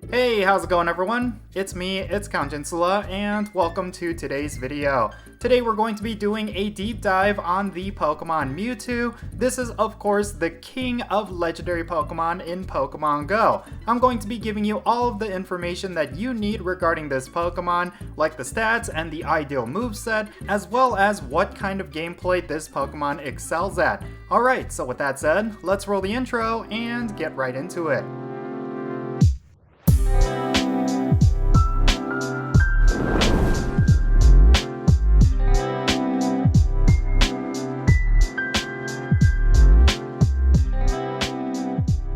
Hey, how's it going everyone? It's me, it's Count Jinsula, and welcome to today's video. Today we're going to be doing a deep dive on the Pokemon Mewtwo. This is of course the king of legendary Pokemon in Pokemon GO. I'm going to be giving you all of the information that you need regarding this Pokemon, like the stats and the ideal moveset, as well as what kind of gameplay this Pokemon excels at. Alright, so with that said, let's roll the intro and get right into it.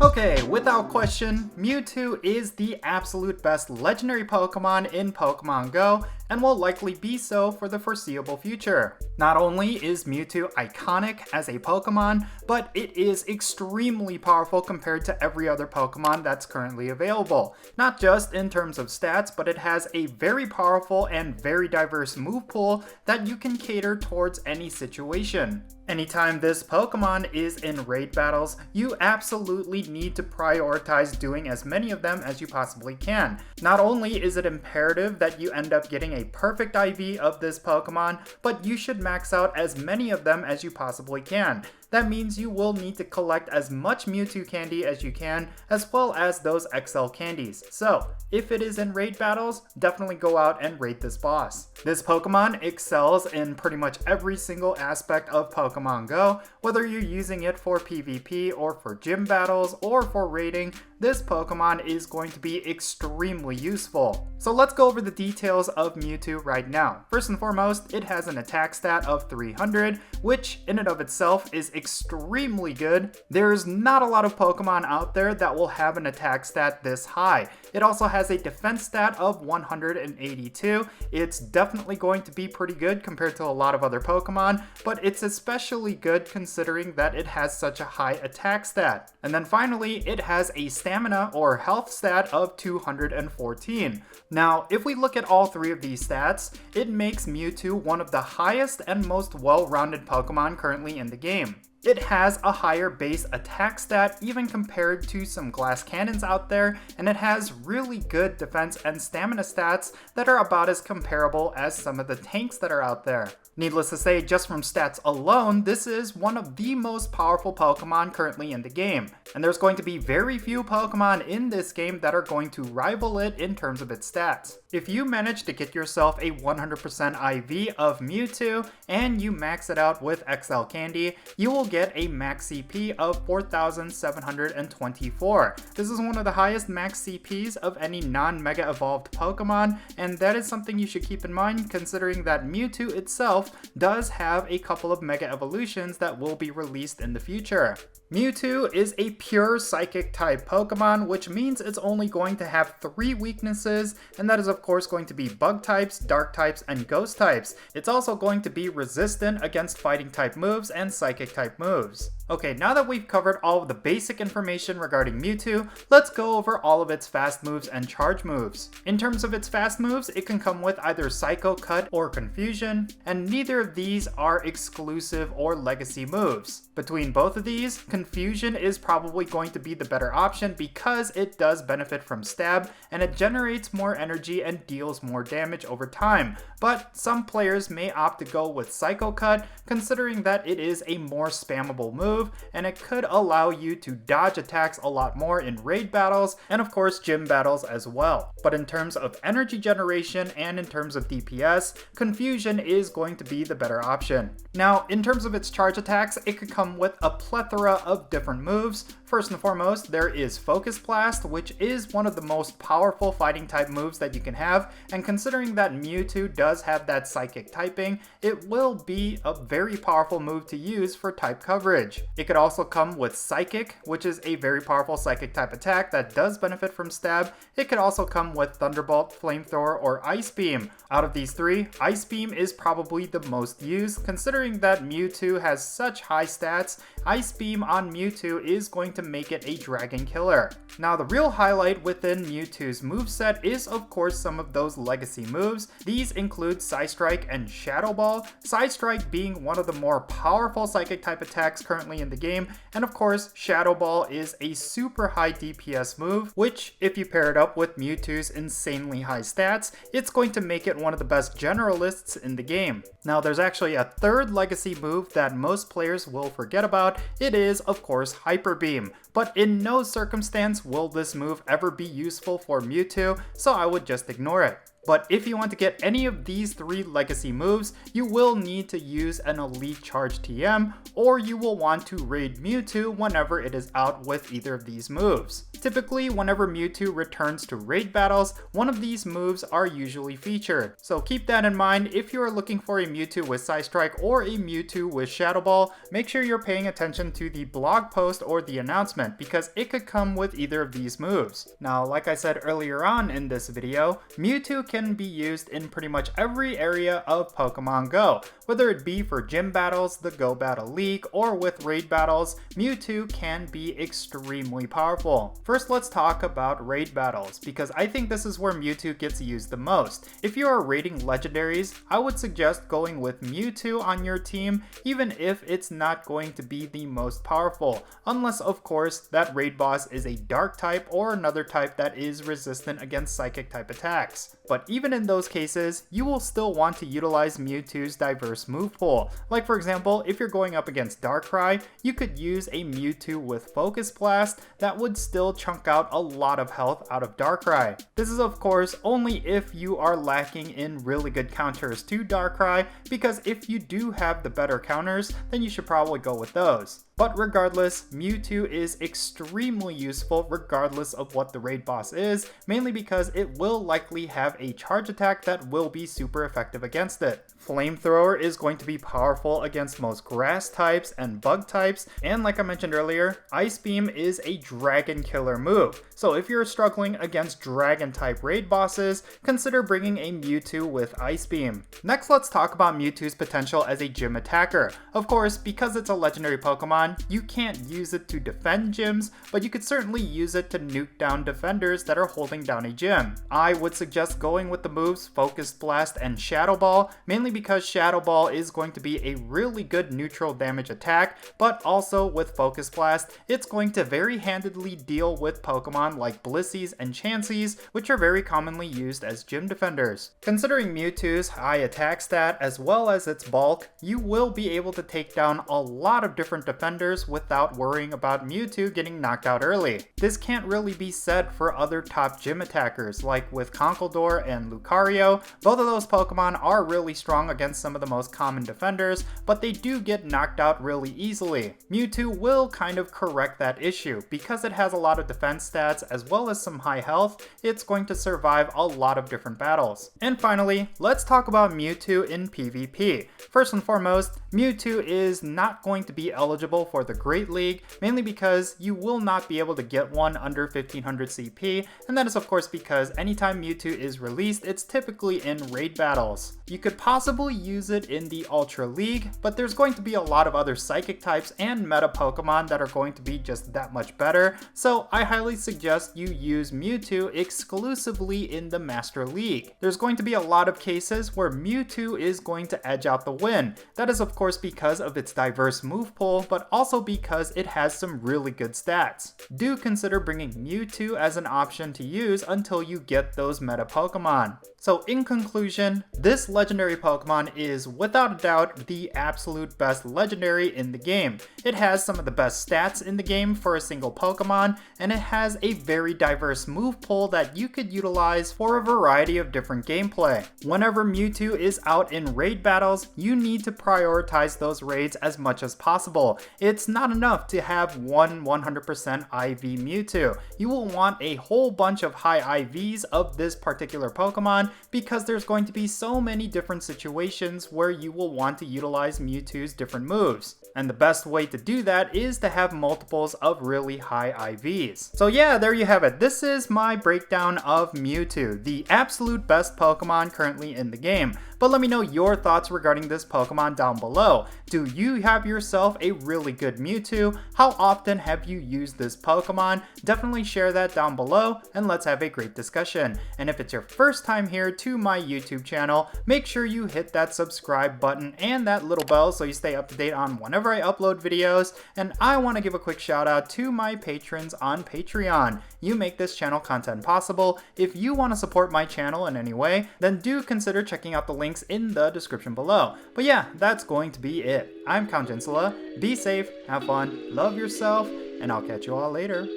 Okay, without question, Mewtwo is the absolute best legendary Pokemon in Pokemon GO, and will likely be so for the foreseeable future. Not only is Mewtwo iconic as a Pokemon, but it is extremely powerful compared to every other Pokemon that's currently available. Not just in terms of stats, but it has a very powerful and very diverse move pool that you can cater towards any situation. Anytime this Pokemon is in raid battles, you absolutely need to prioritize doing as many of them as you possibly can. Not only is it imperative that you end up getting a perfect IV of this Pokemon, but you should max out as many of them as you possibly can. That means you will need to collect as much Mewtwo candy as you can, as well as those XL candies. So, if it is in raid battles, definitely go out and raid this boss. This Pokemon excels in pretty much every single aspect of Pokemon GO, whether you're using it for PvP or for gym battles or for raiding. This Pokemon is going to be extremely useful. So let's go over the details of Mewtwo right now. First and foremost, it has an attack stat of 300, which in and of itself is extremely good. There's not a lot of Pokemon out there that will have an attack stat this high. It also has a defense stat of 182. It's definitely going to be pretty good compared to a lot of other Pokemon, but it's especially good considering that it has such a high attack stat. And then finally, it has a stamina or health stat of 214. Now, if we look at all three of these stats, it makes Mewtwo one of the highest and most well-rounded Pokemon currently in the game. It has a higher base attack stat even compared to some glass cannons out there, and it has really good defense and stamina stats that are about as comparable as some of the tanks that are out there. Needless to say, just from stats alone, this is one of the most powerful Pokemon currently in the game, and there's going to be very few Pokemon in this game that are going to rival it in terms of its stats. If you manage to get yourself a 100% IV of Mewtwo, and you max it out with XL Candy, you will get a max CP of 4,724. This is one of the highest max CPs of any non-Mega Evolved Pokemon, and that is something you should keep in mind considering that Mewtwo itself does have a couple of Mega Evolutions that will be released in the future. Mewtwo is a pure Psychic Type Pokemon, which means it's only going to have 3 weaknesses, and that is of course going to be Bug types, Dark types, and Ghost types. It's also going to be resistant against Fighting type moves and Psychic type moves. Okay, now that we've covered all of the basic information regarding Mewtwo, let's go over all of its fast moves and charge moves. In terms of its fast moves, it can come with either Psycho Cut or Confusion, and neither of these are exclusive or legacy moves. Between both of these, Confusion is probably going to be the better option because it does benefit from Stab, and it generates more energy and deals more damage over time. But some players may opt to go with Psycho Cut, considering that it is a more spammable move, and it could allow you to dodge attacks a lot more in raid battles and of course gym battles as well. But in terms of energy generation and in terms of DPS, Confusion is going to be the better option. Now, in terms of its charge attacks, it could come with a plethora of different moves. First and foremost, there is Focus Blast, which is one of the most powerful fighting type moves that you can have, and considering that Mewtwo does have that psychic typing, it will be a very powerful move to use for type coverage. It could also come with Psychic, which is a very powerful psychic type attack that does benefit from Stab. It could also come with Thunderbolt, Flamethrower, or Ice Beam. Out of these three, Ice Beam is probably the most used, considering that Mewtwo has such high stats Ice Beam on Mewtwo is going to make it a Dragon Killer. Now the real highlight within Mewtwo's moveset is of course some of those legacy moves. These include Side Strike and Shadow Ball, Side Strike being one of the more powerful Psychic type attacks currently in the game, and of course Shadow Ball is a super high DPS move, which if you pair it up with Mewtwo's insanely high stats, it's going to make it one of the best generalists in the game. Now there's actually a third legacy move that most players will forget about. It is of course Hyper Beam, but in no circumstance will this move ever be useful for Mewtwo, so I would just ignore it. But if you want to get any of these three legacy moves, you will need to use an Elite Charge TM, or you will want to raid Mewtwo whenever it is out with either of these moves. Typically, whenever Mewtwo returns to raid battles, one of these moves are usually featured. So keep that in mind if you are looking for a Mewtwo with Side Strike or a Mewtwo with Shadow Ball. Make sure you're paying attention to the blog post or the announcement, because it could come with either of these moves. Now, like I said earlier on in this video, Mewtwo can be used in pretty much every area of Pokemon Go. Whether it be for gym battles, the Go Battle League, or with raid battles, Mewtwo can be extremely powerful. First, let's talk about raid battles, because I think this is where Mewtwo gets used the most. If you are raiding legendaries, I would suggest going with Mewtwo on your team, even if it's not going to be the most powerful, unless of course that raid boss is a dark type or another type that is resistant against psychic type attacks. But even in those cases, you will still want to utilize Mewtwo's diverse move pool. Like for example, if you're going up against Darkrai, you could use a Mewtwo with Focus Blast that would still chunk out a lot of health out of Darkrai. This is of course only if you are lacking in really good counters to Darkrai, because if you do have the better counters, then you should probably go with those. But regardless, Mewtwo is extremely useful regardless of what the raid boss is, mainly because it will likely have a charge attack that will be super effective against it. Flamethrower is going to be powerful against most grass types and bug types, and like I mentioned earlier, Ice Beam is a Dragon Killer move. So if you're struggling against Dragon type raid bosses, consider bringing a Mewtwo with Ice Beam. Next, let's talk about Mewtwo's potential as a gym attacker. Of course, because it's a legendary Pokemon, you can't use it to defend gyms, but you could certainly use it to nuke down defenders that are holding down a gym. I would suggest going with the moves Focus Blast and Shadow Ball, mainly because Shadow Ball is going to be a really good neutral damage attack, but also with Focus Blast, it's going to very handedly deal with Pokemon like Blissey's and Chansey's, which are very commonly used as gym defenders. Considering Mewtwo's high attack stat as well as its bulk, you will be able to take down a lot of different defenders without worrying about Mewtwo getting knocked out early. This can't really be said for other top gym attackers like with Conkeldurr and Lucario. Both of those Pokemon are really strong against some of the most common defenders, but they do get knocked out really easily. Mewtwo will kind of correct that issue. Because it has a lot of defense stats as well as some high health, it's going to survive a lot of different battles. And finally, let's talk about Mewtwo in PvP. First and foremost, Mewtwo is not going to be eligible for the Great League, mainly because you will not be able to get one under 1500 CP, and that is of course because anytime Mewtwo is released, it's typically in raid battles. You could possibly use it in the Ultra League, but there's going to be a lot of other Psychic types and meta Pokemon that are going to be just that much better, so I highly suggest you use Mewtwo exclusively in the Master League. There's going to be a lot of cases where Mewtwo is going to edge out the win. That is of course because of its diverse move pool, but also because it has some really good stats. Do consider bringing Mewtwo as an option to use until you get those meta Pokemon. So in conclusion, this legendary Pokemon is without a doubt the absolute best legendary in the game. It has some of the best stats in the game for a single Pokemon, and it has a very diverse move pool that you could utilize for a variety of different gameplay. Whenever Mewtwo is out in raid battles, you need to prioritize those raids as much as possible. It's not enough to have one 100% IV Mewtwo. You will want a whole bunch of high IVs of this particular Pokemon because there's going to be so many different situations where you will want to utilize Mewtwo's different moves. And the best way to do that is to have multiples of really high IVs. So yeah, there you have it. This is my breakdown of Mewtwo, the absolute best Pokemon currently in the game. but let me know your thoughts regarding this Pokemon down below. Do you have yourself a really good Mewtwo? How often have you used this Pokemon? Definitely share that down below and let's have a great discussion. And if it's your first time here to my YouTube channel, make sure you hit that subscribe button and that little bell so you stay up to date on whenever I upload videos. And I want to give a quick shout out to my patrons on Patreon. You make this channel content possible. If you want to support my channel in any way, then do consider checking out the links in the description below. But yeah, that's going to be it. I'm Count Jinsula. Be safe, have fun, love yourself, and I'll catch you all later.